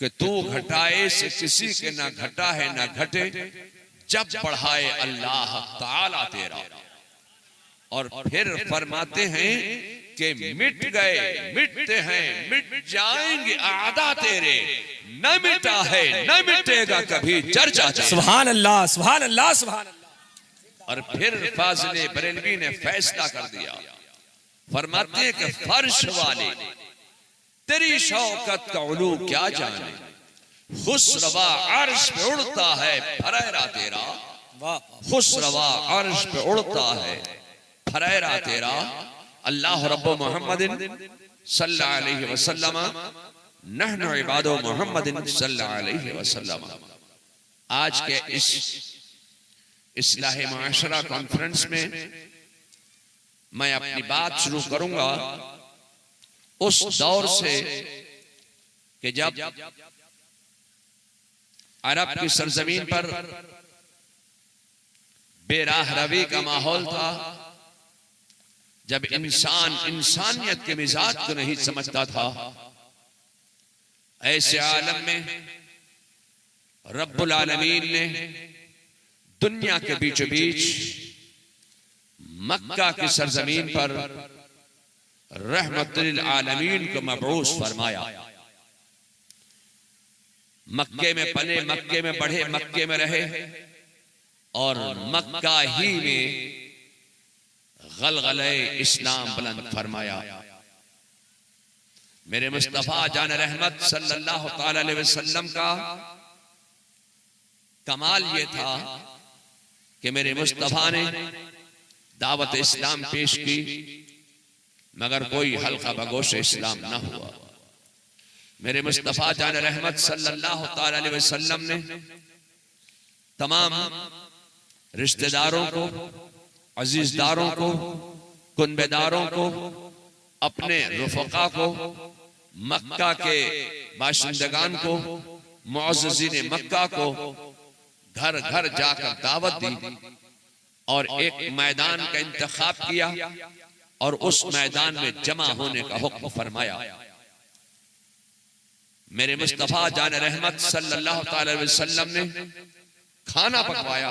कि तू घटाए से किसी के ना घटा है ना घटे, जब बढ़ाए अल्लाह ताला तेरा। और फिर फरमाते हैं कि मिट गए मिटते हैं मिट जाएंगे आदा तेरे, न मिटा है न मिटेगा कभी चर्चा। सुभान अल्लाह सुभान अल्लाह सुभान अल्लाह। और फिर फाजिले बरेलवी ने फैसला कर दिया, फरमाते हैं कि फर्श वाले तेरी शौकत का उलू क्या जाने, खुसरवा अर्श पे उड़ता है फरेरा तेरा, खुसरवा अर्श पे उड़ता है फरेरा तेरा। अल्लाह रब्बु मुहम्मदिन सल्लल्लाहु अलैहि वसल्लम नहनु इबादो मुहम्मदिन सल्लल्लाहु अलैहि वसल्लम। आज के इस इस्लाह माशरा कॉन्फ्रेंस में मैं अपनी बात शुरू करूंगा उस दौर से कि जब अरब की सरजमीन पर बेराह रवी का माहौल था, जब इंसान इंसानियत के मिजाज को नहीं समझता था। ऐसे आलम में रब्बुल आलमीन ने दुनिया के बीचों बीच मक्का की सरजमीन पर रहमतुल आलमीन को मबऊस फरमाया। मक्के में पले, मक्के में बढ़े, मक्के में रहे और मक्का ही में गलगले इस्लाम बुलंद फरमाया। मेरे मुस्तफा जान रहमत सल्लल्लाहु ताला अलैहि वसल्लम का कमाल ये था कि मेरे मुस्तफा ने दावत इस्लाम पेश की, मगर कोई हल्का बगोश इस्लाम न हुआ। मेरे मुस्तफा जान रहमत सल्लल्लाहु ताला अलैहि वसल्लम ने तमाम रिश्तेदारों को, अजीजदारों को, कुनबेदारों को, अपने रुफका को, मक्का के बाशिंदगान को, मुअज़्ज़िज़ीन मक्का को घर घर जाकर दावत दी और एक मैदान का इंतखाब किया और उस मैदान में जमा होने का हुक्म फरमाया। मेरे मुस्तफा जान रहमत सल्लल्लाहु ताला अलैहि वसल्लम ने खाना पकवाया,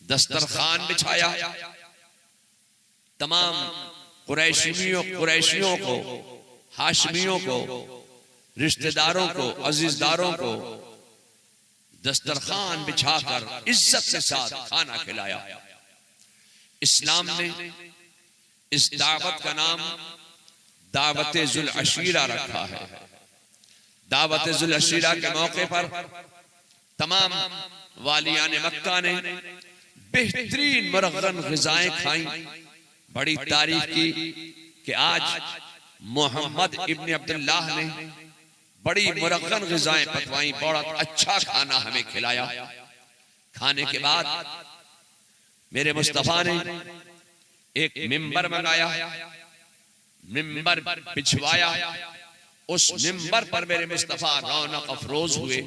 दस्तरखान बिछाया, तमाम कुरैशियों को, हाशमियों को, रिश्तेदारों को, अजीजदारों को दस्तरखान बिछाकर इज्जत के साथ खाना खिलाया। इस्लाम ने इस दावत का नाम दावत जुल अशीरा रखा है। दावत जुल अशीरा के मौके पर तमाम वालियान मक्का ने बेहतरीन मुरग़्ग़न ग़िज़ाएं खाई, बड़ी तारीफ की कि आज मोहम्मद इब्न अब्दुल्लाह ने बड़ी मुरग़्ग़न ग़िज़ाएं पकवाई, बड़ा अच्छा खाना हमें खिलाया। खाने के बाद मेरे मुस्तफा ने एक मिंबर मंगाया, मिंबर बिछवाया। उस मिंबर पर मेरे मुस्तफा रौनक अफरोज हुए।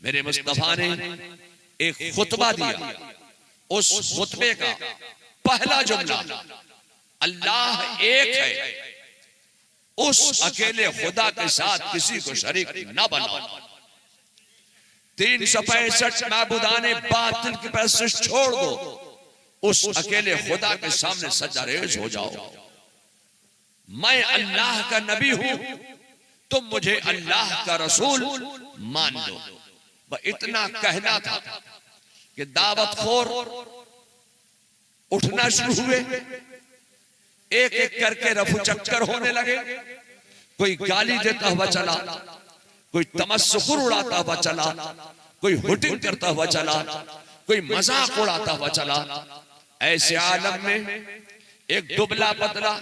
मेरे मुस्तफा ने एक खुतबा दिया। उस खुतबे का पहला जुमला अल्लाह एक है, उस अकेले खुदा के साथ किसी को शरीक न बनाओ। 365 माबूदाने बातिल की परस्तिश छोड़ दो, उस अकेले खुदा के सामने सजदारेज हो जाओ। मैं अल्लाह का नबी हूं, तुम मुझे अल्लाह का रसूल मान लो। वह इतना कहना था कि दावत खोर उठना शुरू हुए, एक एक करके रफू चक्कर होने लगे। कोई गाली देता हुआ चला, कोई तमस्सुखुर उड़ाता हुआ चला, कोई हुटिंग करता हुआ चला, कोई मजाक उड़ाता हुआ चला। ऐसे आलम में एक दुबला पतला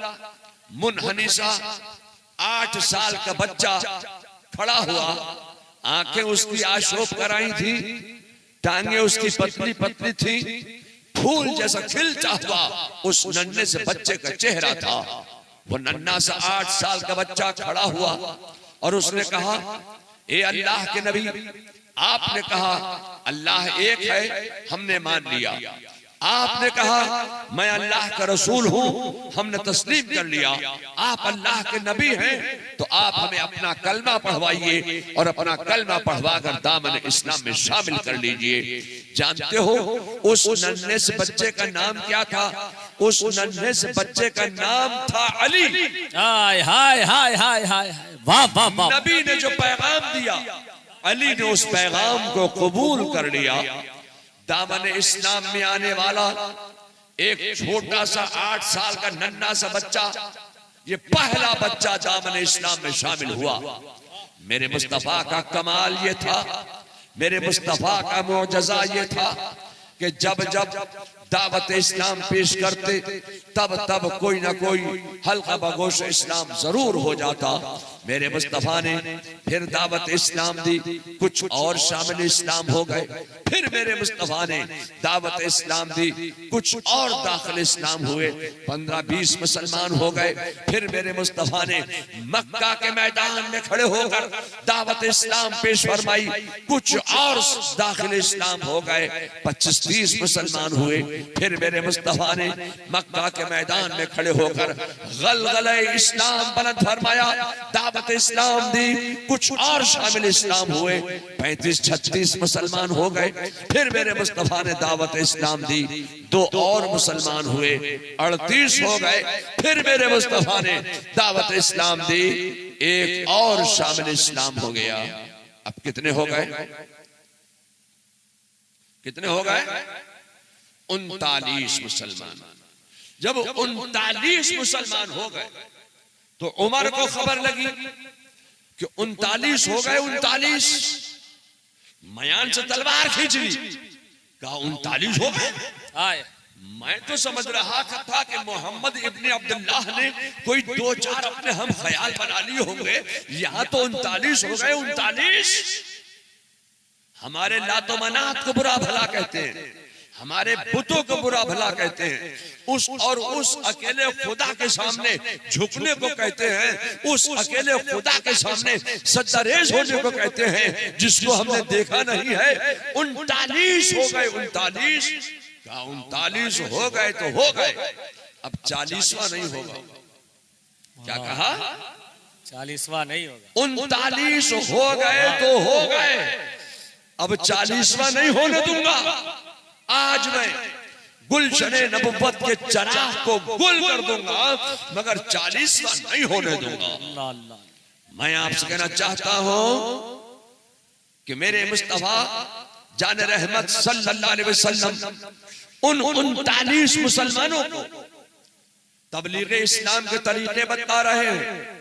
मुनहनिसा 8 साल का बच्चा खड़ा हुआ। आंखें उसकी आशोप कराई थी, टांगे उसकी पतली पतली थी, फूल जैसा खिलता हुआ उस नन्हे से बच्चे का चेहरा था। वो नन्हा सा 8 साल का बच्चा खड़ा हुआ और उसने कहा, ए अल्लाह के नबी, आपने कहा अल्लाह एक है, हमने मान लिया। आपने कहा मैं अल्लाह का रसूल हूं, हमने तस्लीम कर लिया, आप अल्लाह के नबी हैं, तो आप हमें अपना कलमा पढ़वाइए और अपना कलमा पढ़वाकर दामन इस्लाम में शामिल कर लीजिए। जानते हो उस नन्हे से बच्चे का नाम क्या था? उस नन्हे से बच्चे का नाम था अली। हाय हाय हाय हाय हाय, वाह वाह वाह। नबी ने जो पैगाम दिया, अली ने उस पैगाम को कबूल कर लिया। दामन इस्लाम में आने वाला एक छोटा सा 8 साल का नन्हा सा बच्चा, ये पहला बच्चा दामन इस्लाम में शामिल हुआ। मेरे मुस्तफा का कमाल ये था, मेरे मुस्तफा का मुअजिज़ा ये था कि जब जब दावत इस्लाम पेश करते तब तब कोई ना कोई हल्का बगोश इस्लाम जरूर हो जाता। मेरे मुस्तफा ने फिर दावत इस्लाम दी, कुछ और शामिल इस्लाम हो गए। फिर मेरे मुस्तफा ने दावत इस्लाम दी, कुछ और दाखिल इस्लाम हुए, 15-20 मुसलमान हो गए। फिर मेरे मुस्तफा ने मक्का के मैदान में खड़े होकर दावत इस्लाम पेश फरमाई, कुछ और दाखिल इस्लाम हो गए, 25-30 मुसलमान हुए। फिर मेरे मुस्तफा ने मक्का के मैदान में खड़े होकर गलगले इस्लाम बुलंद फरमाया, दावत इस्लाम दी, कुछ और शामिल इस्लाम हुए, 35-36 मुसलमान हो गए। फिर मेरे मुस्तफा ने दावत इस्लाम दी, 2 और मुसलमान हुए, 38 हो गए। फिर मेरे मुस्तफा ने दावत इस्लाम दी, 1 और शामिल इस्लाम हो गया। अब कितने हो गए? कितने हो गए? 39 मुसलमान। जब 39 मुसलमान हो गए तो उमर को खबर लगी कि 39 हो गए। 39 मयान से तलवार खींच ली, कहा 39 हो गए। मैं तो समझ रहा था कि मोहम्मद इब्ने अब्दुल्लाह ने कोई 2-4 अपने हम ख्याल बना लिए होंगे, यहां तो 39 हो गए। 39 हमारे लातो मनात को बुरा भला कहते हैं, हमारे बुतों को बुरा भला कहते हैं, उस अकेले खुदा के सामने झुकने को कहते हैं, उस अकेले खुदा के सामने सज्जरेज होने को कहते हैं, जिसको हमने देखा नहीं है। 39 हो गए। 39 का 39 हो गए तो हो गए, अब 40वां नहीं होगा। क्या कहा? 40वां नहीं होगा। 39 हो गए तो हो गए, अब 40वां नहीं होने दूंगा। आज मैं गुलशने नबुव्वत के चराग को गुल कर दूंगा, मगर 40वां नहीं होने दूंगा। मैं आपसे कहना चाहता हूं कि मेरे मुस्तफा जान रहमत सल्लल्लाहु अलैहि वसल्लम उन 39 मुसलमानों को तबलीग इस्लाम के तरीके बता रहे हैं।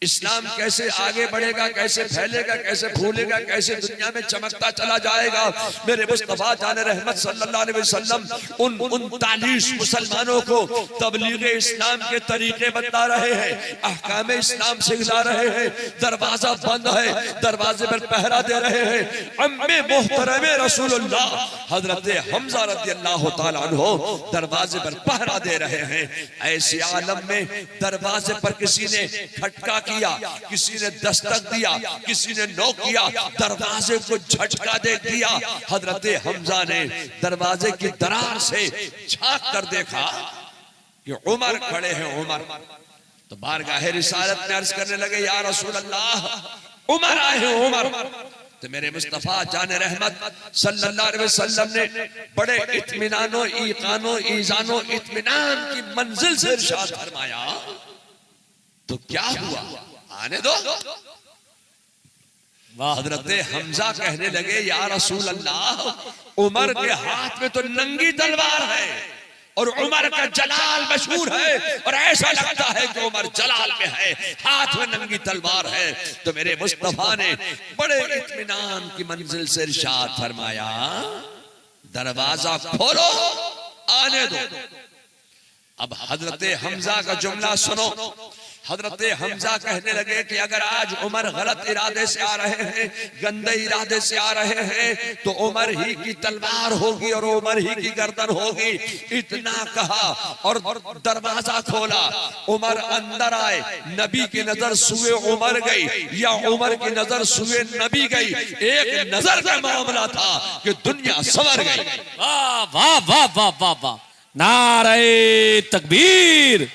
इस्लाम कैसे आगे बढ़ेगा, कैसे फैलेगा, कैसे फूलेगा, कैसे दुनिया में चमकता चला जाएगा। मेरे मुस्तफा जान रहमत सल्लल्लाहु अलैहि वसल्लम उन 39 मुसलमानों को तबलीग इस्लाम के तरीके बता रहे हैं, अहकाम इस्लाम सिखला रहे हैं। दरवाजा बंद है, दरवाजे पर पहरा दे रहे हैं। अम्मे मोहतरम रसूलुल्लाह हजरत हमजा रज़ियल्लाहु ताला अन्हु दरवाजे पर पहरा दे रहे हैं। ऐसे आलम में दरवाजे पर किसी ने खटका किया, किसी ने दस्तक दिया, किसी ने नॉक किया, दरवाजे को झटका दे दिया। हजरत हमजा ने दरवाजे की दरार से झांक कर देखा कि उमर खड़े हैं। उमर तो बारगाह रिसालत में अर्ज करने लगे, या रसूल अल्लाह, उमर आए हैं। उमर तो मेरे मुस्तफा जान रहमत सल्लल्लाहु अलैहि वसल्लम ने बड़े इत्मीनानो ईकानो ईजानो इत्मीनान की मंजिल से इरशाद फरमाया, तो क्या हुआ? आने दो। हजरत हमजा कहने लगे, या रसूल अल्लाह, उमर के हाथ में तो नंगी तलवार है और उमर का जलाल मशहूर है, और ऐसा लगता है कि उमर जलाल में है, हाथ में नंगी तलवार है। तो मेरे मुस्तफा ने बड़े इत्मीनान की मंजिल से इरशाद फरमाया, दरवाजा खोलो, आने दो। अब हजरत हमजा का जुमला सुनो हजरत हमजा कहने लगे कि अगर आज उमर गलत इरादे से आ रहे हैं, गंदे इरादे से आ रहे हैं, तो उमर ही की तलवार होगी और उमर ही की गर्दन होगी। इतना कहा और दरवाजा खोला। उमर अंदर आए, नबी की नजर सुए उमर गई या उमर की नजर सुए नबी गई। एक नजर का मामला था कि दुनिया संवर गई। वाह वाह वाह वाह वाह वाह, नारे तकबीर,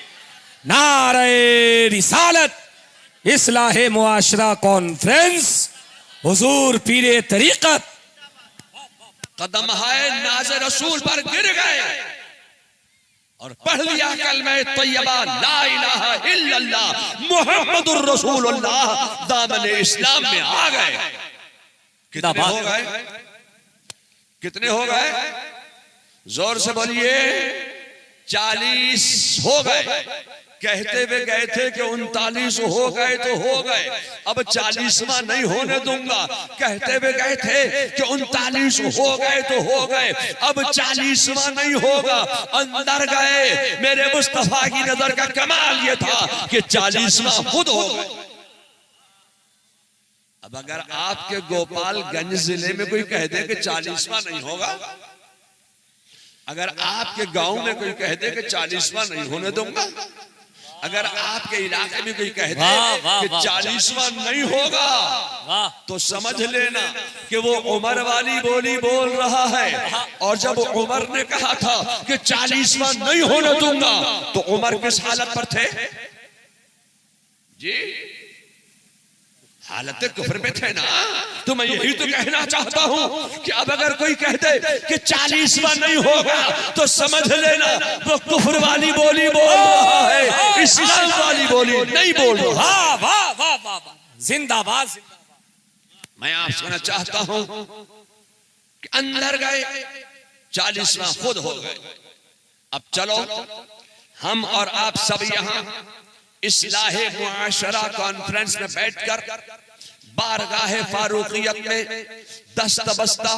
नारे रिसालत, इस्लाहे मुआशरा कॉन्फ्रेंस, हुजूर पीरे तरीकत कदम है नाज़ रसूल पर गिर गए और पढ़ लिया कलमे तैयबा ला इलाहा इल्लल्लाह मुहम्मदुर रसूलुल्लाह, दामन इस्लाम में आ गए। कितने हो गए? कितने हो गए? जोर से बोलिए। 40 हो गए। कहते हुए गए थे कि 39 हो गए तो हो गए, अब 40वां नहीं होने दूंगा। कहते हुए गए थे कि 39 हो गए तो हो गए, अब 40वां नहीं होगा। अंदर गए, मेरे मुस्तफा की नजर का कमाल ये था कि 40वां खुद हो गए। अब अगर आपके गोपालगंज जिले में कोई कह दे कि 40वां नहीं होगा, अगर आपके गांव में कोई कह दे कि 40वां नहीं होने दूंगा, अगर आपके इलाके में कोई कह दे कि 40वां नहीं होगा, तो समझ लेना कि वो उमर वाली बोली बोल रहा है। और जब उमर ने कहा था कि 40वां नहीं होने दूंगा, तो उमर किस हालत पर थे जी? हालत कुफ्र में थे ना। तो मैं यही तो कहना चाहता हूं कि अब अगर कोई कह दे कि 40वां नहीं होगा, तो समझ लेना वो कुफ्र वाली बोली बोल रहा है, इस्लाम वाली बोली नहीं बोल रहा। वाह वाह वाह वाह वाह, जिंदाबाद जिंदाबाद। मैं आपसे कहना चाहता हूं कि अंदर गए, 40वां खुद हो गए। अब चलो हम और आप सब यहां इस्लाहे मुआशरा कॉन्फ्रेंस में बैठकर बारगाहे फारूकियत में दस्तबस्ता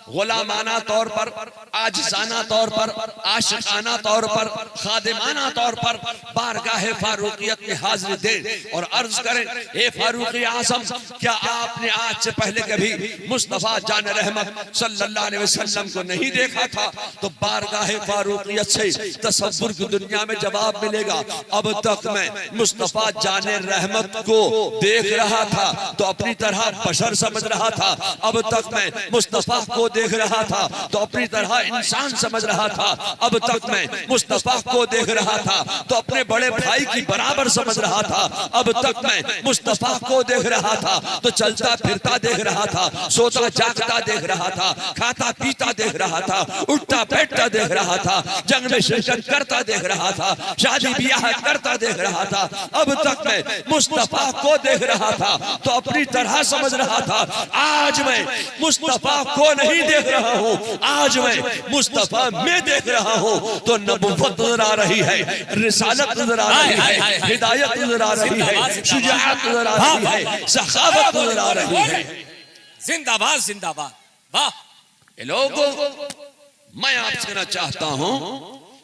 गुलामाना तौर पर, आजिजाना तौर पर, आशिकाना तौर पर, खादिमाना तौर पर बारगाहे फारूकियत में हाजिरी दे और अर्ज करें, ए फारूकी आज़म, क्या आपने आज से पहले कभी मुस्तफा जान रहमत सल्लल्लाहु अलैहि वसल्लम को नहीं देखा था? तो बारगाहे फारूकियत से तसव्वुर की दुनिया में जवाब मिलेगा, अब तक मैं मुस्तफा जान रहमत को देख रहा था तो अपनी तरह बशर समझ रहा था, अब तक मैं मुस्तफा को देख रहा था तो अपनी तरह इंसान समझ रहा था, अब तक मैं मुस्तफा को देख रहा था तो अपने बड़े भाई की बराबर समझ रहा था, अब तक मैं मुस्तफा को देख रहा था तो चलता फिरता देख रहा था, सोता जागता देख रहा था, खाता पीता देख रहा था, उठता बैठता देख रहा था, जंग में शिरकत करता देख रहा था, शादी ब्याह करता देख रहा था, अब तक मैं मुस्तफा को देख रहा था तो अपनी तरह समझ रहा था। आज मैं मुस्तफा को नहीं देख रहा हूँ, आज मैं मुस्तफा में देख रहा हूँ तो नबुव्वत नजर आ रही है, रिसालत नजर आ रही है, हिदायत नजर आ रही है, शुजाअत नजर आ रही है, सखावत नजर आ रही है। जिंदाबाद जिंदाबाद। वाह लोगों, मैं आपसे कहना चाहता हूँ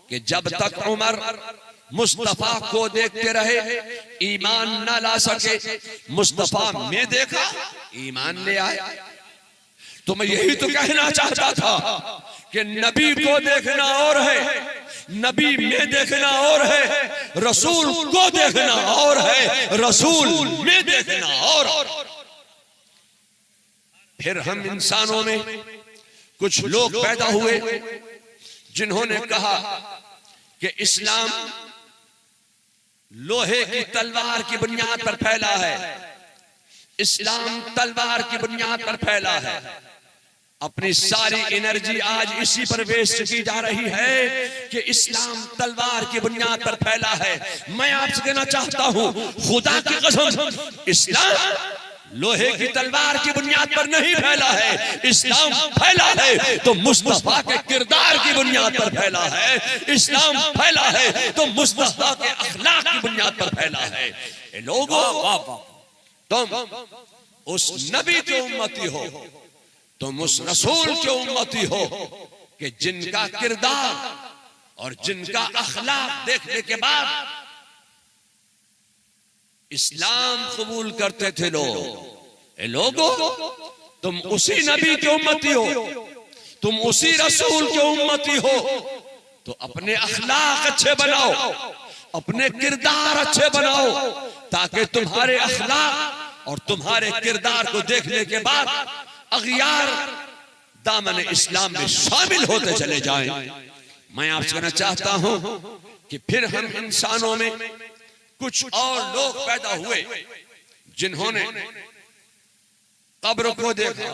कि जब तक उमर मुस्तफा को देखते रहे ईमान ना ला सके, मुस्तफा में देखा ईमान ले आए। तो मैं यही तो कहना चाहता था कि नबी को देखना और है, नबी में देखना और है, रसूल को देखना और है, रसूल में देखना और। फिर हम इंसानों में कुछ लोग पैदा हुए जिन्होंने कहा कि इस्लाम लोहे की तलवार की बुनियाद पर फैला है, इस्लाम तलवार की बुनियाद पर फैला है। अपनी सारी एनर्जी आज इसी पर वेस्ट की जा रही है कि इस्लाम तलवार की बुनियाद पर फैला है। मैं आपसे कहना चाहता हूं, खुदा की कसम, इस्लाम लोहे की तलवार की बुनियाद पर नहीं फैला है, इस्लाम फैला है तो मुस्तफा के किरदार की बुनियाद पर फैला है, इस्लाम फैला है तो मुस्तफा के अखलाक की बुनियाद पर फैला है। लोगों, तुम उस नबी के उम्मती हो, तुम उस रसूल के उम्मती हो कि जिनका किरदार और जिनका अखलाक देखने के बाद इस्लाम कबूल करते थे लोगों तुम उसी नबी के उम्मती हो, तुम उसी रसूल के उम्मती हो, तो अपने अखलाक अच्छे बनाओ, अपने किरदार अच्छे बनाओ, ताकि तुम्हारे अखलाक और तुम्हारे किरदार को देखने के बाद अगियार दामन इस्लाम में शामिल होते चले जाएं। मैं आपसे कहना चाहता हूं कि फिर हम इंसानों में कुछ और लोग पैदा हुए जिन्होंने कब्र को देखा,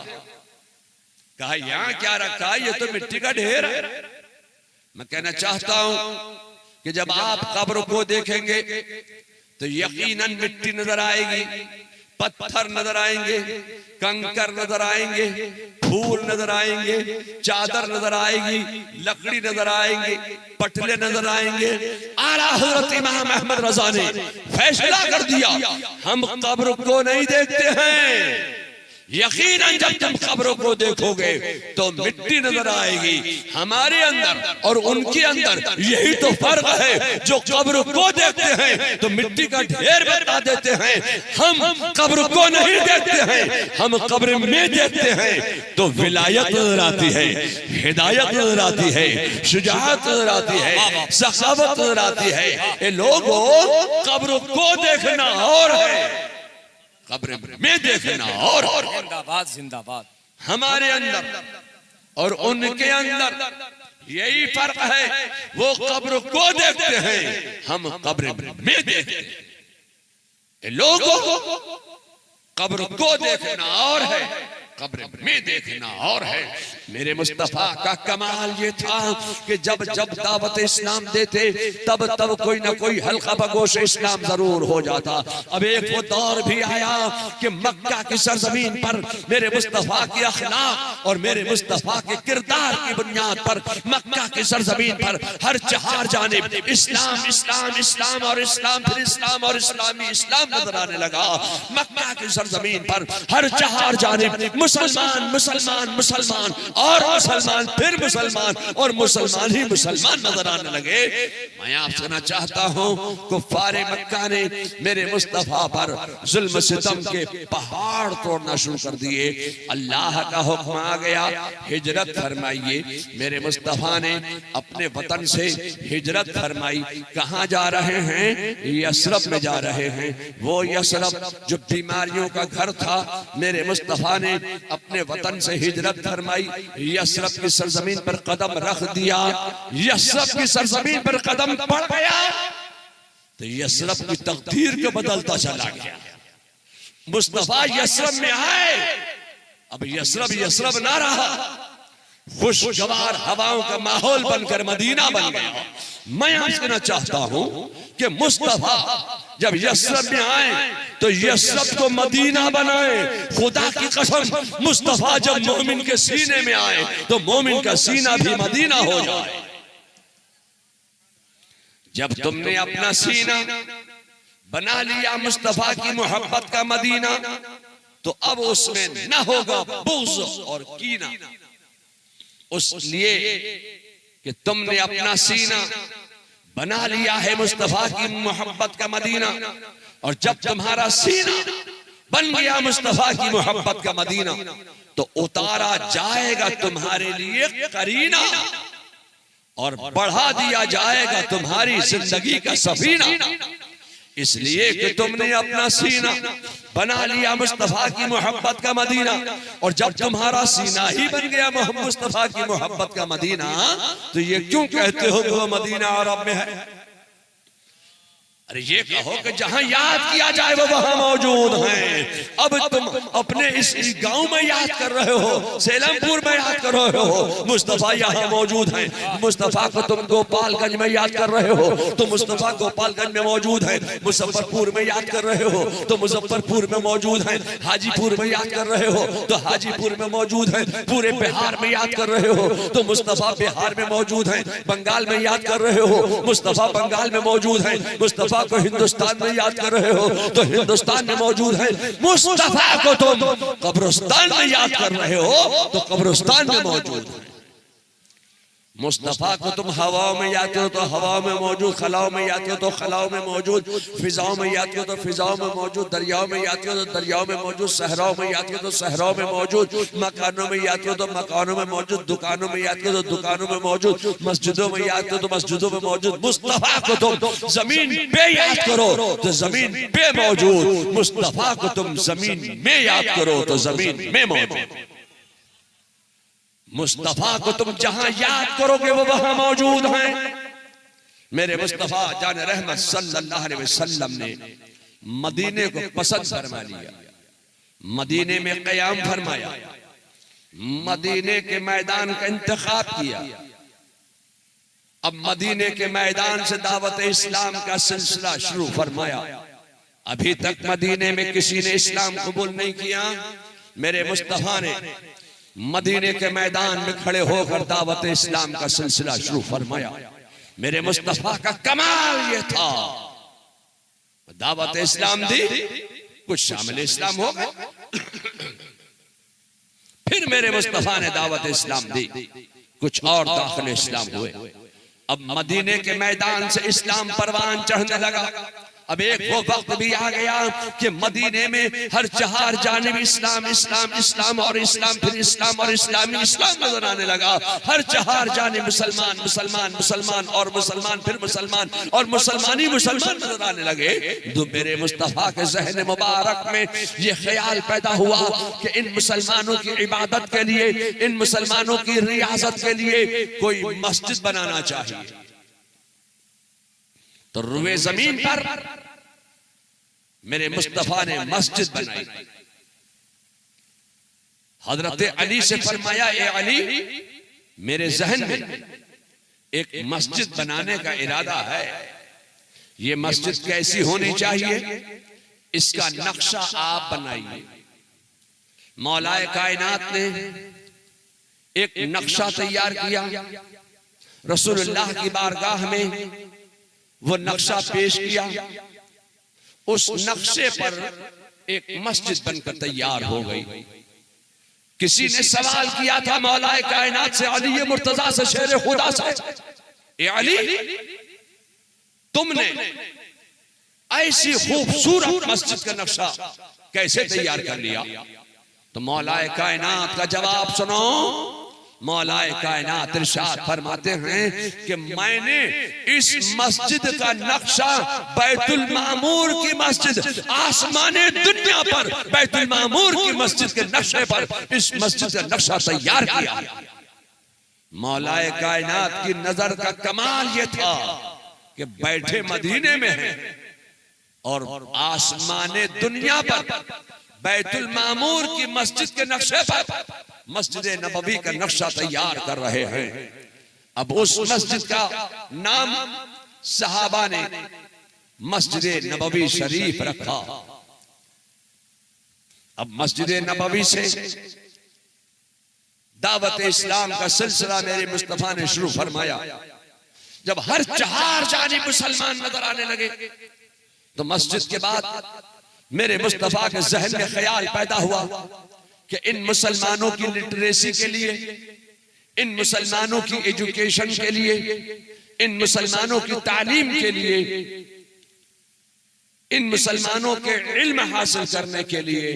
कहा यहां क्या रखा है, ये तो मिट्टी का ढेर है। मैं कहना चाहता हूं कि जब आप कब्र को देखेंगे तो यकीनन मिट्टी नजर आएगी, पत्थर नजर आएंगे, कंकर नजर आएंगे, फूल नजर आएंगे, चादर नजर आएगी, लकड़ी नजर आएंगी, पटले नजर आएंगे। आला हज़रत इमाम अहमद रज़ा ने फैसला कर दिया, हम कब्र को नहीं देखते हैं। यकीनन जब तुम कब्रों को देखोगे तो मिट्टी नजर आएगी हमारे अंदर और उनके अंदर। यही तो फर्क है, जो कब्र को देखते हैं तो मिट्टी का ढेर बता देते हैं, हम कब्र को नहीं देखते हैं, हम कब्र में देखते हैं तो विलायत नजर आती है, हिदायत नजर आती है, शुजाअत नजर आती है, सखावत नजर आती है। ये लोगों कब्र को देखना और है, कब्र में देखना और जिंदाबाद जिंदाबाद। हमारे अंदर और उनके अंदर यही फर्क है, वो कब्र को देखते हैं, हम कब्र में देखते हैं। लोगों कब्र को देखना और है, कब्र में देखना और है। मेरे मुस्तफा का कमाल ये था कि जब जब दावत इस्लाम देते तब तब कोई ना कोई हल्का बगोश इस्लाम जरूर हो जाता। अब एक वो दौर भी आया कि मक्का की सरजमीन पर मेरे मुस्तफा की अखलाक और मेरे मुस्तफा के किरदार की बुनियाद पर मक्का की सरजमीन पर हर चार जानिब इस्लाम इस्लाम इस्लाम और इस्लाम, फिर इस्लाम और इस्लामी इस्लाम नजर आने लगा। मक्का की सरजमीन पर हर चार जानिब मुसलमान मुसलमान मुसलमान और मुसलमान, फिर मुसलमान और मुसलमान ही मुसलमान नजर आने लगे। मैं आपसे कहना चाहता हूं कुफ्फारे मक्का ने मेरे मुस्तफा पर जुल्म सितम के पहाड़ तोड़ना शुरू कर दिए। अल्लाह का हुक्म आ गया, हिजरत फरमाइए। मेरे मुस्तफा ने अपने वतन से हिजरत फरमाई। कहां जा रहे हैं? यसरब में जा रहे हैं। वो यसरब जो बीमारियों का घर था, मेरे मुस्तफा ने अपने वतन से हिजरत फरमाई। यसरब की सरजमीन पर कदम रख दिया, यसरब की सरजमीन पर कदम पड़ गया तो यसरब की तकदीर को बदलता चला गया। मुस्तफा यसरब में आए, अब यसरब यसरब ना रहा, खुशगवार हवाओं का माहौल बनकर मदीना बन गया। मैं आपसे कहना चाहता हूं कि मुस्तफा जब यसरब में आए तो यसरब को मदीना बनाए। खुदा की कसम, मुस्तफा जब मोमिन के सीने में आए तो मोमिन का सीना भी मदीना हो जाए। जब तुमने अपना सीना बना लिया मुस्तफा की मोहब्बत का मदीना, तो अब उसमें न होगा बुग़्ज़ और कीना। उसलिए कि तुमने अपना सीना बना लिया है मुस्तफा की मोहब्बत का मदीना, और जब तुम्हारा सीना बन गया मुस्तफा की मोहब्बत का मदीना तो उतारा जाएगा तुम्हारे लिए करीना और बढ़ा दिया जाएगा तुम्हारी जिंदगी का सफीना। इसलिए कि तुमने अपना सीना बना लिया मुस्तफा की मोहब्बत का मदीना, और जब तुम्हारा सीना ही बन गया मुस्तफा की मोहब्बत का मदीना, तो ये क्यों कहते हो कि वो मदीना अरब में है? अरे ये कहो कि जहां याद किया जाए वो वहां मौजूद हैं। अब तुम अपने इस गांव में याद कर रहे हो, सेलमपुर में याद कर रहे हो, मुस्तफा यहाँ मौजूद हैं। मुस्तफा को तुम गोपालगंज में याद कर रहे हो तो मुस्तफा गोपालगंज में मौजूद है। मुजफ्फरपुर में याद कर रहे हो तो मुजफ्फरपुर में मौजूद है। हाजीपुर में याद कर रहे हो तो हाजीपुर में मौजूद है। पूरे बिहार में याद कर रहे हो तो मुस्तफा बिहार में मौजूद है। बंगाल में याद कर रहे हो, मुस्तफा बंगाल में मौजूद है। मुस्तफा को हिंदुस्तान में याद कर रहे हो तो हिंदुस्तान में मौजूद है। मुस्तफा को तुम कब्रिस्तान में याद कर रहे हो तो कब्रिस्तान में मौजूद है। मुस्तफा को तुम हवाओं में याद करो तो हवाओं में मौजूद, खलाओं में याद करो तो खलाओं में मौजूद, फिजाओं में याद करो तो फिजाओं में मौजूद, दरियाओं में याद करो तो दरियाओं में मौजूद, सहराओं में याद करो तो सहराओं में मौजूद, मकानों में याद करो तो मकानों में मौजूद, दुकानों में याद करो तो दुकानों में मौजूद, मस्जिदों में याद करो तो मस्जिदों में मौजूद। मुस्तफा को तुम जमीन पे याद करो तो जमीन पे मौजूद, मुस्तफा को तुम जमीन में याद करो तो जमीन में मौजूद। मुस्तफा को तुम जहां याद करोगे वो वहां मौजूद हैं। मेरे मुस्तफा जान रहमत सल्लल्लाहु अलैहि वसल्लम ने मदीने को पसंद फरमा लिया, मदीने में क़याम फरमाया, मदीने के मैदान का इंतखाब किया। अब मदीने के मैदान से दावत इस्लाम का सिलसिला शुरू फरमाया। अभी तक मदीने में किसी ने इस्लाम कबूल नहीं किया। मेरे मुस्तफा ने मदीने के मैदान में खड़े होकर दावत इस्लाम का सिलसिला शुरू फरमाया। मेरे मुस्तफा का कमाल ये था, दावत इस्लाम दी, कुछ शामिल इस्लाम हो गए, फिर मेरे मुस्तफा ने दावत इस्लाम दी, कुछ और दाखिल इस्लाम हुए। अब मदीने के मैदान से इस्लाम परवान चढ़ने लगा। अब एक वो वक्त भी आ गया कि मदीने में हर चार जानिब इस्लाम इस्लाम इस्लाम और इस्लाम, फिर इस्लाम और इस्लामी इस्लाम नजर आने लगा। हर चार जानिब मुसलमान मुसलमान मुसलमान और मुसलमान, फिर मुसलमान और मुसलमानी मुसलमान नजर आने लगे। तो मेरे मुस्तफा के ज़हन मुबारक में ये ख्याल पैदा हुआ कि इन मुसलमानों की इबादत के लिए, इन मुसलमानों की रियासत के लिए कोई मस्जिद बनाना चाहिए। तो रुए जमीन पर मेरे मुस्तफा ने मस्जिद बनाई। हजरत अली से फरमाया, ए अली, मेरे जहन में एक मस्जिद बनाने का इरादा है। ये मस्जिद कैसी होनी चाहिए, इसका नक्शा आप बनाइए। मौलाए कायनात ने एक नक्शा तैयार किया, रसूलुल्लाह की बारगाह में वो नक्शा पेश किया। उस नक्शे पर एक मस्जिद बनकर तैयार हो गई। किसी ने सवाल किया था मौलाए कायनात से, अली मुर्तजा से, शेर खुदा से, ए अली, तुमने ऐसी खूबसूरत मस्जिद का नक्शा कैसे तैयार कर लिया? तो मौलाए कायनात का जवाब सुनो। मौलाए कायनात इरशाद फरमाते हैं कि मैंने इस मस्जिद का नक्शा बैतुल मामूर की मस्जिद, आसमाने दुनिया पर बैतुल मामूर की मस्जिद के नक्शे पर इस मस्जिद का नक्शा तैयार किया। मौलाए कायनात की नजर का कमाल ये था कि बैठे मदीने में हैं और आसमाने दुनिया पर बैतुल मामूर की मस्जिद के नक्शे पर मस्जिद नबवी का नक्शा तैयार कर रहे हैं। अब उस मस्जिद का नाम सहाबा ने मस्जिद नबवी शरीफ रखा। अब मस्जिद नबवी से दावत इस्लाम का सिलसिला मेरे मुस्तफा ने शुरू फरमाया। जब हर चार जानिब मुसलमान नजर आने लगे तो मस्जिद के बाद मेरे मुस्तफा के जहन में ख्याल पैदा हुआ कि इन मुसलमानों की लिटरेसी के लिए, इन मुसलमानों की एजुकेशन के लिए, इन मुसलमानों की तालीम के लिए, इन मुसलमानों के इल्म हासिल करने के लिए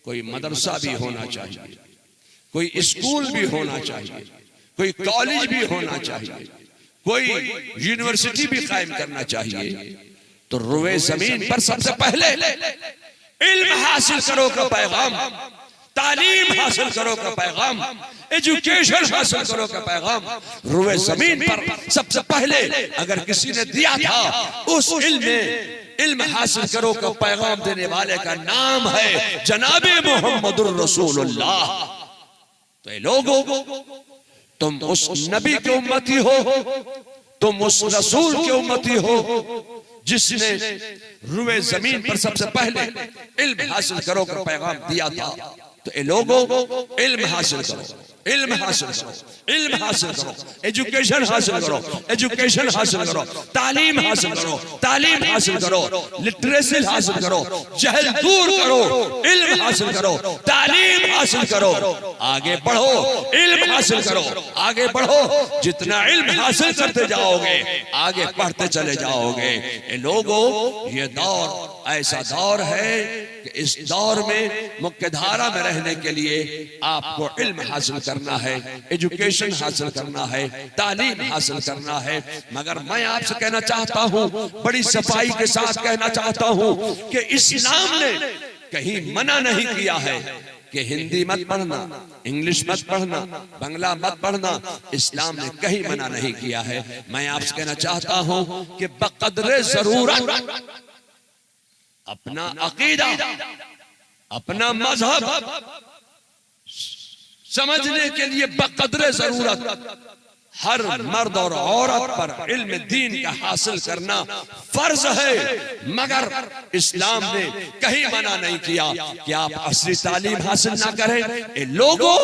कोई मदरसा भी होना चाहिए, कोई स्कूल भी होना चाहिए, कोई कॉलेज भी होना चाहिए, कोई यूनिवर्सिटी भी कायम करना चाहिए। तो रुए जमीन पर सबसे पहले इल्म हासिल करो का पैगाम, तालीम हासिल करो का पैगाम, एजुकेशन हासिल करो का पैगाम रुए जमीन पर सबसे पहले अगर किसी ने दिया था, उस इल्म हासिल करो का पैगाम देने वाले का नाम है जनाबे मोहम्मदुर रसूलुल्लाह। तो ये लोगों, तुम उस नबी के उम्मती हो, तुम उस रसूल के उम्मती हो जिसने रुए जमीन पर सबसे पहले इल्म हासिल करो का पैगाम दिया था। तो ए लोगों इल्म हासिल करो, इल्म हासिल करो, इल्म हासिल करो, एजुकेशन हासिल करो, एजुकेशन हासिल करो, तालीम हासिल करो, तालीम हासिल करो, लिटरेसी हासिल करो, जहल दूर करो, इल्म हासिल करो, तालीम हासिल करो, आगे बढ़ो, इल्म हासिल करो, आगे बढ़ो। जितना इल्म हासिल करते जाओगे आगे बढ़ते चले जाओगे। ए लोगों, ये दौर ऐसा दौर है कि इस दौर में मुख्य धारा में रहने के लिए आपको इल्म हासिल करना है, एजुकेशन हासिल करना है, तालीम हासिल करना है। मगर मैं आपसे कहना चाहता हूं, बड़ी सफाई के साथ कहना चाहता हूं कि इस्लाम ने कहीं मना नहीं किया है कि हिंदी मत पढ़ना, इंग्लिश मत पढ़ना, बांग्ला मत पढ़ना। इस्लाम ने कहीं मना नहीं किया है। मैं आपसे कहना चाहता हूं कि बक़द्रे ज़रूरत अपना अकीदा, अपना मजहब समझने के लिए बक़द्रे ज़रूरत हर मर्द और औरत पर इल्म दीन का हासिल करना फर्ज है। मगर इस्लाम ने कहीं मना नहीं किया कि आप असली तालीम हासिल ना करें। ए लोगों,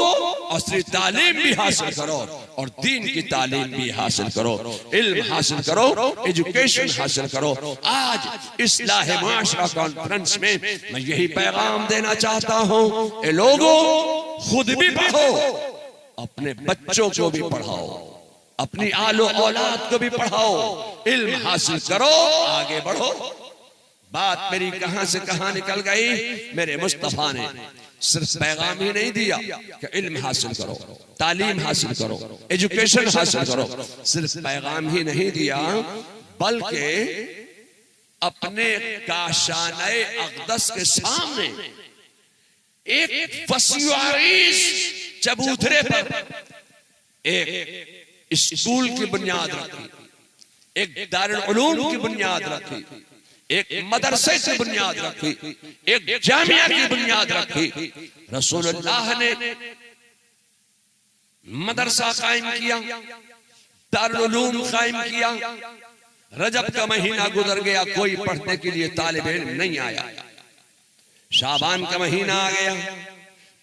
असली तालीम भी हासिल करो और दीन की तालीम भी हासिल करो, इल्म हासिल करो, एजुकेशन हासिल करो। आज इस्लाह मुआशरा कॉन्फ्रेंस में मैं यही पैगाम देना चाहता हूं, ए लोगों, खुद भी पढ़ो, अपने बच्चों को भी पढ़ाओ, अपनी आलो औलाद को भी पढ़ाओ, इल्म हासिल करो, आगे बढ़ो। बात मेरी कहां से कहां निकल गई। मेरे मुस्तफा ने सिर्फ पैगाम ही नहीं दिया कि इल्म हासिल करो, तालीम हासिल करो, एजुकेशन हासिल करो, सिर्फ पैगाम ही नहीं दिया, बल्कि अपने काशाने अक़दस के सामने एक वसीअरीज़ चबूतरे पर एक स्कूल की बुनियाद रखी, एक दारुल उलूम की बुनियाद रखी, एक मदरसे की बुनियाद रखी, एक जामिया की बुनियाद रखी। रसूलुल्लाह ने मदरसा कायम किया, दारुल उलूम कायम किया। रजब का महीना गुजर गया, कोई पढ़ने के लिए तालिब इल्म नहीं आया। शाबान का महीना आ गया,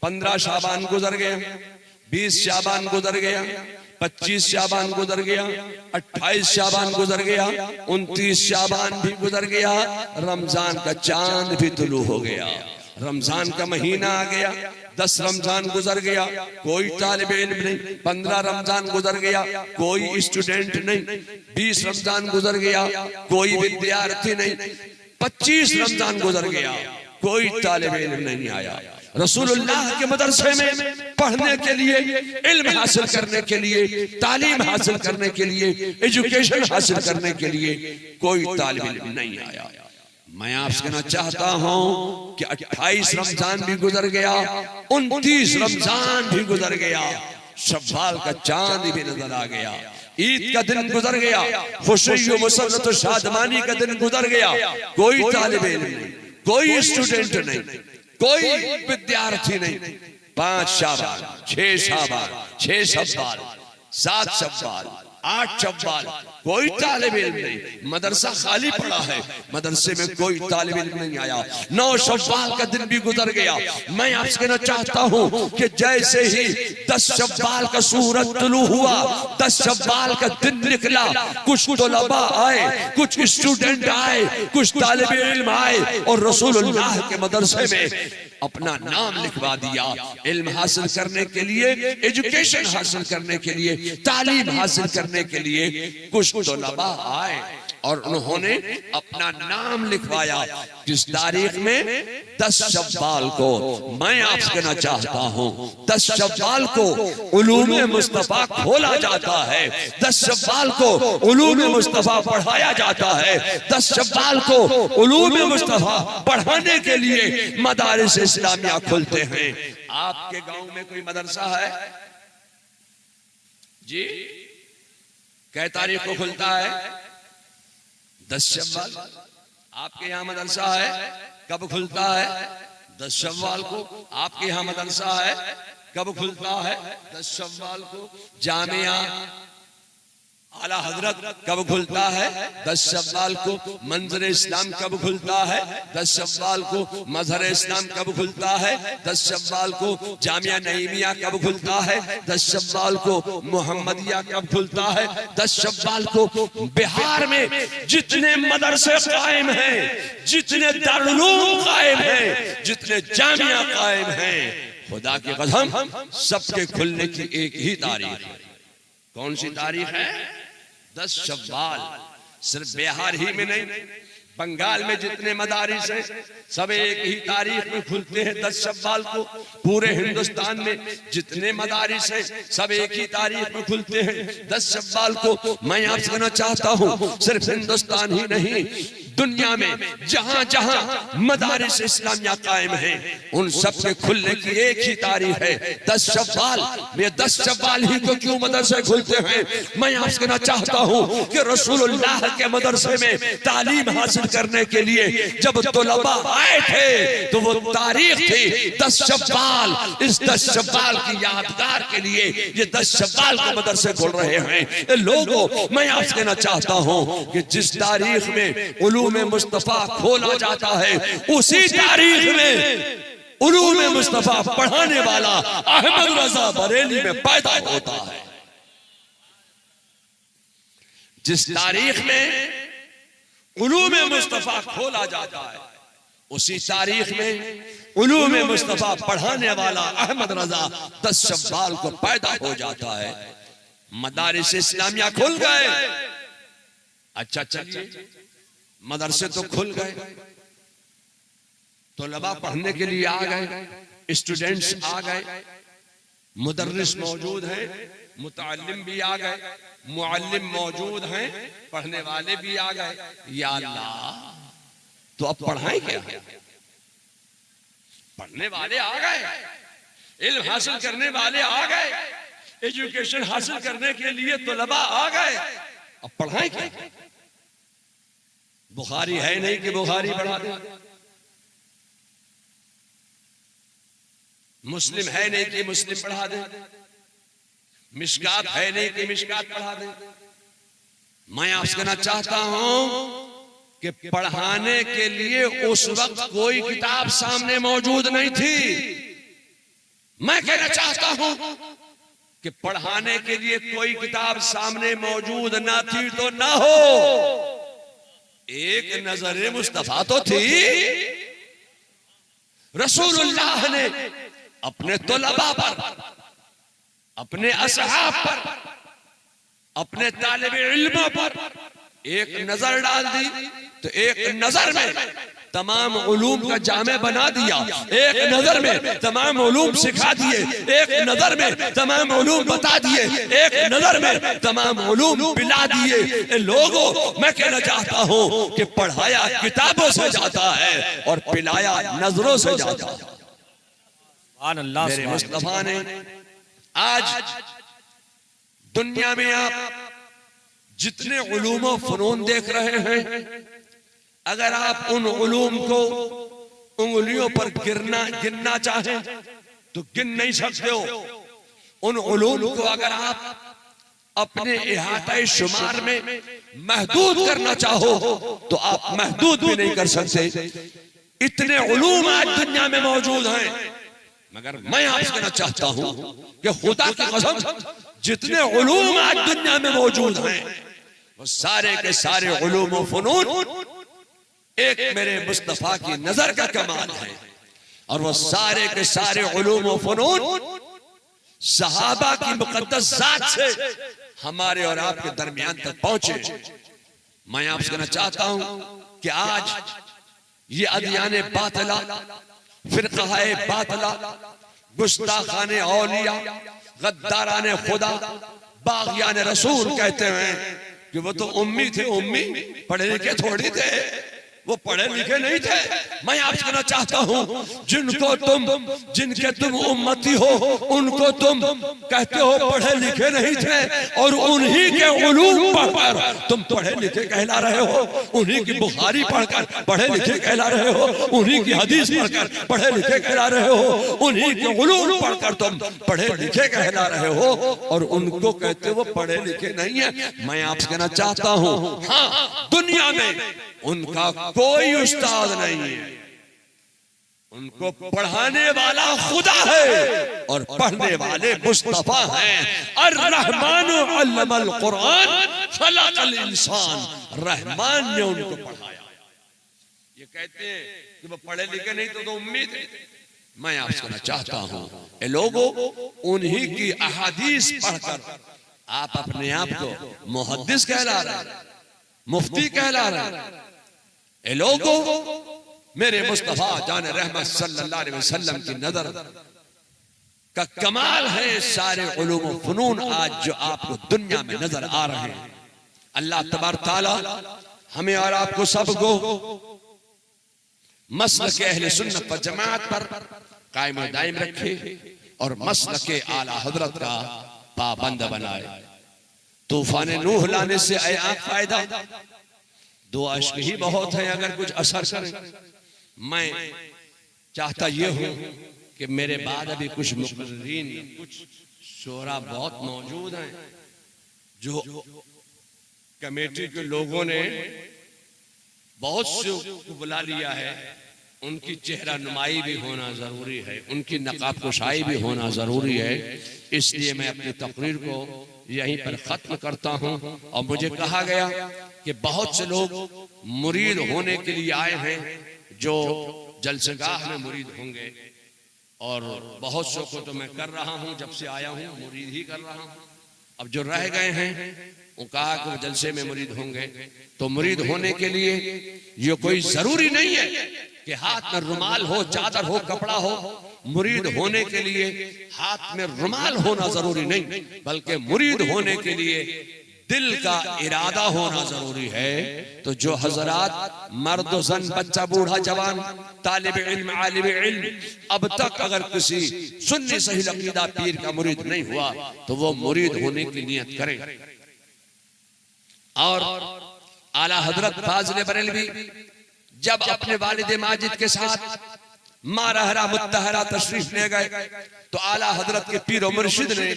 15 शाबान गुजर गया, 20 शाबान गुजर गया, 25 शाबान गुजर गया, 28 शाबान गुजर गया, 29 शाबान भी गुजर गया, रमजान का चांद भी तुलू हो गया, रमजान का महीना आ गया, 10 रमजान गुजर गया, कोई तालिब इल्म नहीं, 15 रमजान गुजर गया, कोई स्टूडेंट नहीं, 20 रमजान गुजर गया, कोई विद्यार्थी नहीं, 25 रमजान गुजर गया, कोई तालिब इल्म नहीं आया। रसूलुल्लाह के मदरसे में पढ़ने के लिए, इल्म हासिल करने के लिए, तालीम हासिल करने के लिए, एजुकेशन हासिल करने के लिए कोई तालिब इल्म नहीं आया। मैं आपसे कहना चाहता हूं कि 28 रमजान भी गुजर गया, 29 रमजान भी गुजर गया, शव्वाल का चांद भी नजर आ गया, ईद का दिन गुजर गया, खुशी व मसरत व शादमानी का दिन गुजर गया, कोई तालिब इल्म नहीं, कोई स्टूडेंट नहीं, कोई विद्यार्थी नहीं। 5 शाबान, 6 शाबान, 6 शव्वाल, 7 शव्वाल, 8 शव्वाल, कोई तालिब इल्म नहीं, मदरसा खाली पड़ा है, मदरसे में कोई तालिब इल्म नहीं आया। 9 शव्वाल का दिन भी गुजर गया। मैं आपसे कहना चाहता हूं कि जैसे ही 10 शव्वाल का सूरज तुलू हुआ, 10 शव्वाल का दिन निकला, कुछ तलबा आए, कुछ स्टूडेंट आए, कुछ तालिब इल्म आए और रसूलुल्लाह के मदरसे में अपना नाम लिखवा दिया। इल्म हासिल करने के लिए, एजुकेशन हासिल करने के लिए, तालीम हासिल करने के लिए कुछ तलबा आए और उन्होंने अपना नाम लिखवाया। किस तारीख में? 10 शव्वाल को। मैं आपसे कहना चाहता हूं, 10 शव्वाल को उलूम मुस्तफा खोला जाता है, 10 शव्वाल को उलूम मुस्तफा पढ़ाया जाता है, 10 शव्वाल को उलूम मुस्तफा पढ़ाने के लिए मदारिस इस्लामिया खुलते हैं। आपके गांव में कोई मदरसा है जी? कै तारीख को खुलता है? 10 शव्वाल। आपके यहाँ मदरसा है, कब खुलता है? 10 शव्वाल को। आपके यहाँ मदरसा है, कब खुलता है? 10 शव्वाल को। जामिया आला हजरत कब खुलता है? 10 शव्वाल को। मंजर इस्लाम कब खुलता है? 10 शव्वाल को। मजहर इस्लाम कब खुलता है? 10 शव्वाल को। जामिया नईमिया कब खुलता है? 10 शव्वाल को। मोहम्मदिया कब खुलता है? 10 शव्वाल को। बिहार में जितने मदरसे कायम हैं, जितने दारुल उलूम कायम हैं, जितने जामिया कायम हैं, खुदा की कसम सबके खुलने की एक ही तारीख है। कौन सी तारीख है? 10 शव्वाल। सिर्फ बिहार ही में नहीं, बंगाल में जितने मदारिस हैं सब एक ही तारीख में खुलते हैं, 10 शव्वाल को। पूरे हिंदुस्तान में जितने मदारिस हैं सब एक ही तारीख में खुलते हैं, 10 शव्वाल को। मैं आपसे कहना चाहता हूँ सिर्फ हिंदुस्तान ही नहीं, दुनिया में जहां जहां मदारिस इस्लामिया कायम हैं, उन सब के खुलने की एक ही तारीख है, 10 शव्वाल। ये 10 शव्वाल ही को क्यों मदरसे खुलते हैं? मैं आपसे कहना चाहता हूं कि रसूलुल्लाह के मदरसे में तालीम हासिल करने के लिए जब तलबा आए थे तो वो तारीख थी 10 शव्वाल। इस 10 शव्वाल की यादगार के लिए ये 10 शव्वाल के मदरसे खुल रहे हैं। लोगों, मैं आपसे कहना चाहता हूं कि जिस तारीख में उलूम में मुस्तफा खोला जाता है, उसी तारीख में उलूम में मुस्तफा पढ़ाने वाला अहमद रजा बरेली में पैदा होता है। जिस तारीख में उलूम में मुस्तफा खोला जाता है, उसी तारीख में उलूम में मुस्तफा पढ़ाने वाला अहमद रजा 10 शव्वाल को पैदा हो जाता है। मदारिस इस्लामिया खुल गए। अच्छा चलिए, मदरसे तो खुल गए, तलबा पढ़ने के लिए आ गए, स्टूडेंट्स आ गए, मुदर्रिस मौजूद हैं, मुतअल्लिम भी आ गए, मुअल्लिम मौजूद हैं, पढ़ने वाले भी आ गए। या अल्लाह, तो अब पढ़ाएं क्या? पढ़ने वाले आ गए, इल्म हासिल करने वाले आ गए, एजुकेशन हासिल करने के लिए तलबा आ गए, अब पढ़ाएं क्या? बुखारी है नहीं कि बुखारी पढ़ा दे, मुस्लिम है नहीं कि मुस्लिम पढ़ा दे, मिशकात है नहीं कि मिशकात पढ़ा दे। मैं आपसे कहना चाहता हूं कि पढ़ाने के लिए उस वक्त कोई किताब सामने मौजूद नहीं थी। मैं कहना चाहता हूं कि पढ़ाने के लिए कोई किताब सामने मौजूद ना थी तो ना हो, एक नजर मुस्तफा तो थी। रसूलुल्लाह ने अपने तलबा पर, अपने असहाब पर, अपने तालिबे इल्मों पर एक नजर डाल दी तो एक नजर में तमाम उलूम का जामे बना दिया, एक नजर में तमाम उलूम सिखा दिए, एक नजर में तमाम उलूम बता दिए, एक नजर में तमाम उलूम पिला दिए। लोगों, मैं कहना चाहता हूं कि पढ़ाया किताबों से जाता है और पिलाया नजरों से जाता है। मेरे मुस्तफा ने आज दुनिया में आप जितने उलूम व फनून देख रहे हैं, अगर आप उन उलूम को उंगलियों पर गिनना चाहें तो गिन नहीं सकते हो। उन उलूम को अगर आप अपने इहाते शुमार में महदूद करना चाहो तो आप महदूद भी नहीं कर सकते। इतने उलूम आज दुनिया में मौजूद हैं, मगर मैं आपसे कहना चाहता हूं कि खुदा की कसम जितने उलूम आज दुनिया में मौजूद हैं, वो सारे के सारे उलूम व फनून एक मेरे मुस्तफा की नजर का कमाल है। और वो सारे के सारे उलूम व फनून सहाबा की मुकद्दस जात से हमारे और आपके दरमियान तक पहुंचे। मैं आपसे कहना चाहता हूं कि आज ये अदियाने बातिला, फिरकाए बातिला, गुस्ताखाने औलिया, गद्दाराने खुदा, बागियाने रसूल कहते हैं कि वो तो उम्मी थे, उम्मी पढ़े लिखे थोड़ी थे, वो पढ़े लिखे नहीं थे। मैं आपसे कहना चाहता हूं, जिनके तुम उम्मती हो, उनको तुम कहते हो पढ़े लिखे नहीं थे, और उन्हीं के उलूम पढ़कर तुम पढ़े लिखे कहला रहे हो। उन्हीं की बुखारी पढ़कर पढ़े लिखे कहला रहे हो, उन्हीं की हदीस पढ़कर पढ़े लिखे कहला रहे हो, उन्हीं के उलूम पढ़कर तुम पढ़े लिखे कहला रहे हो, और उनको कहते हो पढ़े लिखे नहीं है। मैं आपसे कहना चाहता हूं, हाँ, दुनिया में उनका कोई उस्ताद नहीं है, उनको पढ़ाने वाला खुदा है और पढ़ने वाले मुस्तफा हैं। अर्रहमानु अल्लमल कुरान खलकल इंसान, रहमान ने उनको पढ़ाया। ये कहते हैं कि वो पढ़े लिखे नहीं तो उम्मीद है। मैं आपसे कहना चाहता हूं, ए लोगों, उन्हीं की अहादीस पढ़कर आप अपने आप को मुहद्दिस कहला रहे हैं, मुफ्ती कहला रहे हैं। ए लोगों, मेरे मुस्तफा जान रहमत सल्लल्लाहु अलैहि वसल्लम की नजर का कमाल है सारे उलूम व फनून आज जो आपको दुनिया में नजर आ रहे हैं। अल्लाह तबारक ताला हमें और आपको सबको मसलक अहले सुन्नत व जमात पर कायम व दायम रखे और मसलक आला हजरत का पाबंद बनाए। तूफान नूह लाने से फायदा, दो अश्क ही बहुत है अगर कुछ असर करे। मैं चाहता ये हूं कि मेरे बाद अभी कुछ मुकर्रीन, कुछ शोरा बहुत मौजूद हैं जो कमेटी के लोगों ने बहुत से को बुला लिया है। उनकी चेहरा नुमाई भी होना जरूरी है, उनकी नकाब कुशाई भी होना जरूरी है। इसलिए मैं अपनी तकरीर को यहीं पर खत्म करता हूं। और मुझे कहा गया कि बहुत से लोग मुरीद होने के लिए आए हैं जो जलसेगाह में मुरीद होंगे, और बहुत से को तो मैं कर रहा हूं, जब से आया हूं मुरीद ही कर रहा हूं। अब जो रह गए हैं वो कहा कि वो जलसे में मुरीद होंगे। तो मुरीद होने के लिए ये कोई जरूरी नहीं है कि हाथ में रुमाल हो, चादर हो, कपड़ा हो। मुरीद होने के लिए हाथ में रुमाल होना जरूरी नहीं, बल्कि मुरीद होने के लिए दिल का इरादा होना जरूरी है। तो जो हजरात मर्द जन, बच्चा, बूढ़ा, जवान, तालिब इल्म, आलिम इल्म, अब तक अगर किसी सुन्नी सही अकीदा पीर का मुरीद नहीं हुआ तो वो मुरीद होने की नियत करें। और आला हजरत फाजिल बरेलवी जब अपने वालिद माजिद के साथ मारहरा मुत्तहरा तशरीफ ले गए तो आला हजरत के पीर और मुर्शिद ने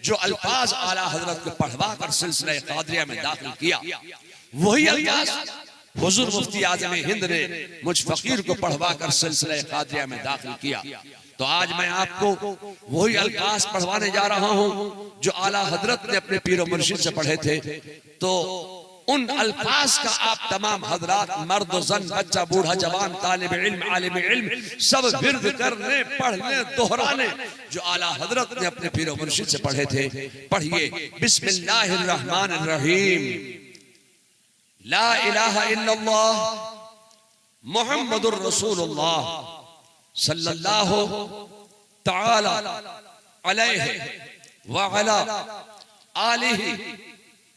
जो अल्फाज आला हजरत को पढ़वा कर सिलसिला कादरिया में दाखिल किया, वही अल्फाज हुजूर मुफ्ती आज़म हिंद ने मुझ फकीर को पढ़वा कर सिलसिला कादरिया में दाखिल किया। तो आज मैं आपको वही अल्फाज पढ़वाने जा रहा हूं जो आला हजरत ने अपने पीर और मुर्शिद से पढ़े थे। तो उन अल्फाज का आप तमाम हजरात, मर्द जन, बच्चा, बूढ़ा, जवान, तालिब इल्म, आलिम इल्म, सब विर्द करने, पढ़ने, दोहराने जो आला हजरत ने अपने पीर और मुर्शिद से पढ़े थे। पढ़िए, बिस्मिल्लाहिर रहमानिर रहीम, ला इलाहा इल्लल्लाह मुहम्मदुर रसूलुल्लाह सल्लल्लाहु तआला अलैहि व अला आलिहि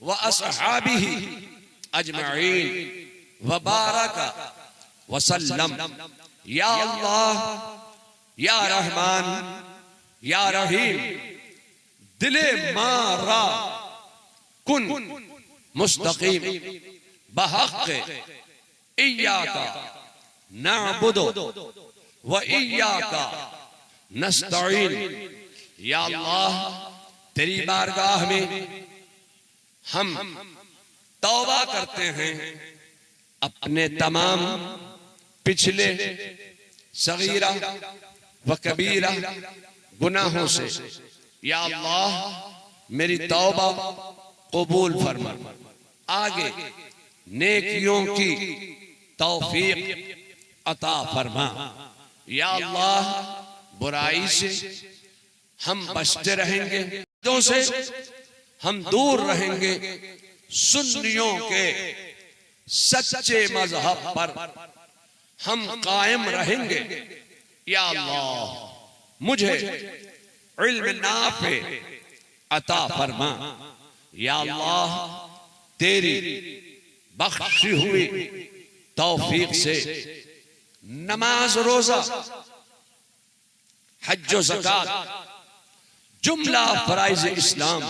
व अस्हाबिहि अजमईन व बारका व सल्लम। या अल्लाह, या रहमान, या रहीम, दिले मारा कुन मुस्तकीम बहक़ इय्याका नअबुदु व इय्याका नस्तईन। या अल्लाह, तेरी बारगाह में हम तौबा करते हैं अपने तमाम पिछले सगीरा व कबीरा गुनाहों से। या अल्लाह, मेरी तौबा कबूल फरमा, आगे नेकियों की तौफीक अता फरमा। या अल्लाह, बुराई से हम बचते रहेंगे, से हम दूर रहेंगे, सुन्नियों के सच्चे मजहब पर हम कायम रहेंगे। या अल्लाह, मुझे इल्म नाफे अता फरमा। या अल्लाह, तेरी बख्शी हुई तौफीक से नमाज रोजा हज ज़कात जुमला फराइज इस्लाम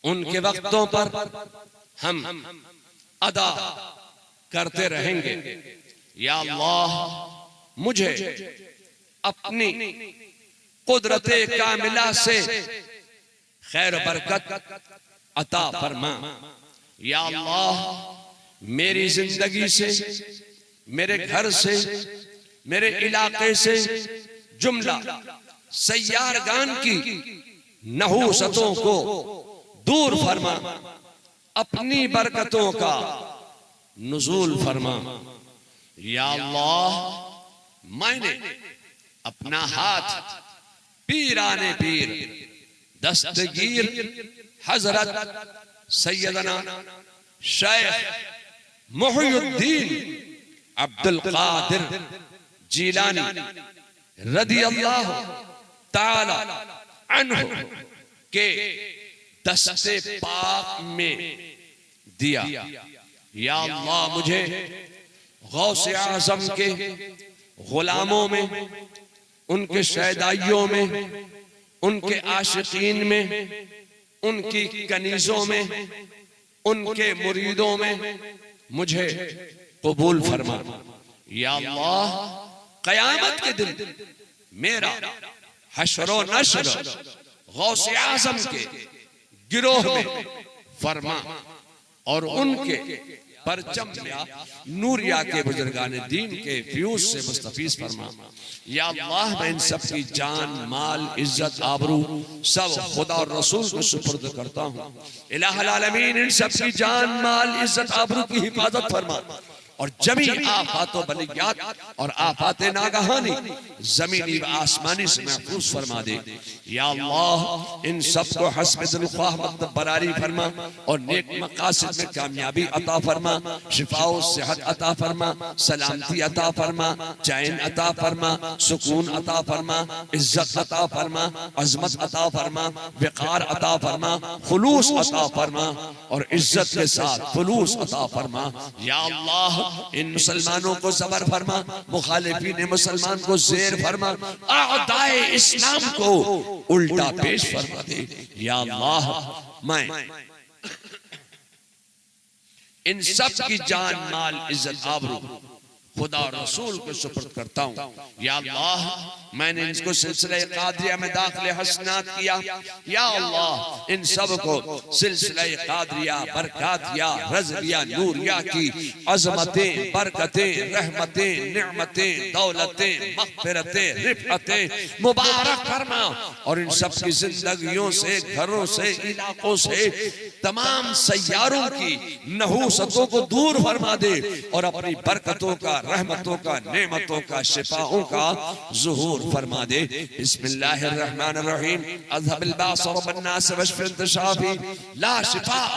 उनके वक्तों पर हम अदा करते रहेंगे। या अल्लाह मुझे अपनी कुदरते कामिला से खैर बरकत अता फरमा। या अल्लाह मेरी जिंदगी से, मेरे घर से, मेरे इलाके से जुमला सैयारगान की नहूसतों को दूर फरमा, अपनी बरकतों का नुज़ूल फरमा। या अल्लाह मैंने अपना हाथ पीराने पीर दस्तगीर हजरत सैयदना शेख मुहियुद्दीन अब्दुल कादिर जीलानी रदियल्लाहु ताला अन्हु के दस्ते पाक में दिया। या अल्लाह मुझे गौसे आज़म के गुलामों में, उनके शहदाइयों में, उनके आशिकीन में, उनकी कनीजों में, उनके मुरीदों में मुझे कबूल फरमा। या अल्लाह क़यामत के दिन मेरा हश्र नश्र गौसे आज़म के गिरोह में फरमा और उनके परचम या नूरिया के बुजुर्गान दीन के फ्यूज से मुस्तफीज फरमा। या अल्लाह मैं इन सब की जान, माल, इज्जत, आबरू सब खुदा और रसूल को सुपुर्द करता हूँ। इलाहुल आलमीन इन सब की जान, माल, इज्जत, आबरू की हिफाजत फरमा और जमी आफात व बलियात और आफात नागहानी जमीनी व आसमानी से महफूज फरमा दे। या अल्लाह इन सब को हस्ब दिल ख्वाह मतलब बरारी फरमा और नेक मकासद में कामयाबी अता फरमा, शिफा व सेहत अता फरमा, सलामती अता फरमा, चैन अता फरमा, सुकून अता फरमा, इज्जत अता फरमा, अजमत अता फरमा, वक़ार अता फरमा, खुलूस अता फरमा और इज्जत के साथ खुलूस अता फरमा। या अल्लाह इन मुसलमानों को सबर फरमा, मुखालिफीन मुसलमान को जेर फरमा, आदाए इस्लाम को उल्टा पेश फरमा दे। या अल्लाह मैं इन सब की जान, माल, इज्जत, आबरू खुदा और रसूल को सुपुर्द करता हूँ। या अल्लाह मैंने इनको सिलसिले कादरिया में दाखिले हसनात किया। या अल्लाह इन सब को सिलसिले कादरिया, बरकातिया, रज़विया, नूरिया की अज़मतें, बरकतें, रहमतें, निअमतें, दौलतें, मग़फ़िरतें, रिफ़अतें मुबारक फरमा और इन सब की जिंदगियों से, घरों से, इलाकों से तमाम सैयारों की नहूसतों को दूर फरमा दे और अपनी बरकतों का, रहमतों का, नेमतों का, शिफाओं का ज़ुहूर फरमा दे। बिस्मिल्लाहिर्रहमानिर्रहीम। अज़हबिल बास वन्नास वश्फि इंतशाफी ला शिफाअ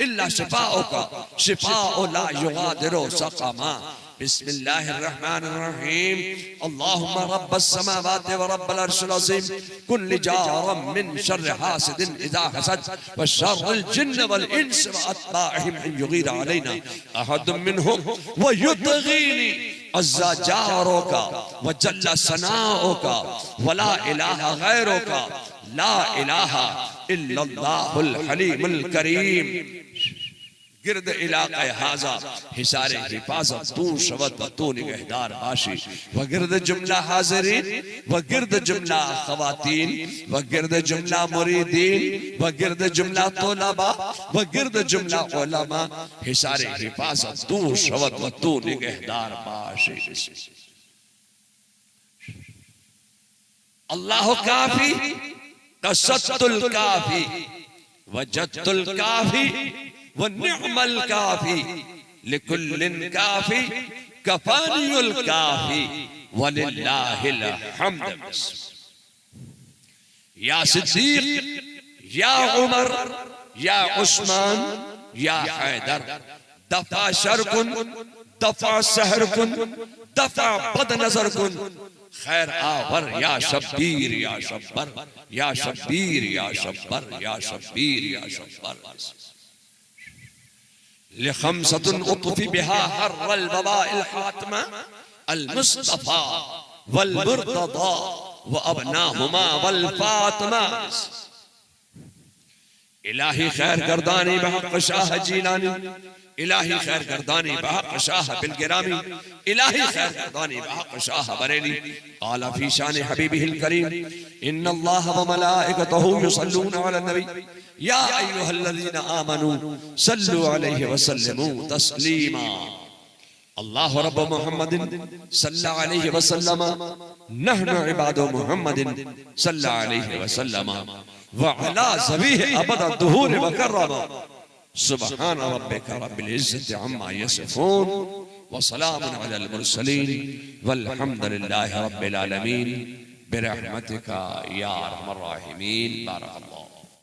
इल्ला शिफाउका शिफाउ ला युगादिरु सक़मा। बिस्मिल्लाहिर्रहमानिर्रहीम। अल्लाहुम्मा रब्बस समावाति व रब्बल अर्शिल अज़ीम कुन लिजारम मिन शर्रि हासिदिन इज़ा हसद व शर्रिल जिन्न वल इंस व अत्बाइहिम अन युगीरा अलैना अहदुम मिनहुम व युतगीनी अज़्ज़ा जारोका व जल्ला सनाओका व ला इलाहा गैरोका ला इलाहा इल्लल्लाहुल हलीमुल करीम। गिरद इलाक़े हाज़ा हिसारे हिफाज़त तू शवत व तू निगहदार बाशी व गिरद जुमला हाज़िरीन व गिरद जुमला ख़वातीन व गिरद जुमला मुरीदीन व गिरद जुमला तोलबा व गिरद जुमला उलमा हिसारे हिफाज़त तू शवत व तू निगहदार बाशी। अल्लाह काफ़ी कसत्तुल काफ़ी वजत्तुल काफ़ी व निअमल काफ़ी लिकुल्लिन काफ़ी कफ़ानियुल काफ़ी वलिल्लाहिल हम्द। या सिद्दीक़, या उमर, या उस्मान, या हैदर, दफ़ा शरकुन, दफ़ा सहरकुन, दफ़ा बदनज़रकुन, खैर आवर या शब्बीर या शब्बर, या शब्बीर या शब्बर, या शब्बीर या शब्बर। लिखमसतुन उतफी बिहा हर्रल बवाइल हातमा अल मुस्तफा वल मुर्तदा व अबनाहुमा वल फातिमा। इलाही खैर गर्दानी बहक़ शाह जीलानी, इलाही खैर गर्दानी बहक़ शाह बिलगिरामी, इलाही खैर गर्दानी बहक़ शाह बरेली। क़ाल फ़ी शान हबीबिहिल करीम इन्नल्लाह व मलाइकतहु युसल्लूना अलन नबी या अय्युहल्लज़ीना आमनू सल्लु अलैहि व सल्लिमू तस्लीमा। अल्लाह रब्ब मुहम्मदिन सल्लल्लाहु अलैहि व सल्लम नहनु इबादु मुहम्मदिन सल्लल्लाहु अलैहि व सल्लम व अला ज़बीह अबद दुहूर व करम। सुब्हान रब्बिका रब्बिल इज़्ज़ति अम्मा यसिफून व सलामुन अलल मुरसलीन वल्हम्दुलिल्लाहि रब्बिल आलमीन बिरहमतिका या अरहमर राहिमीन। बारक।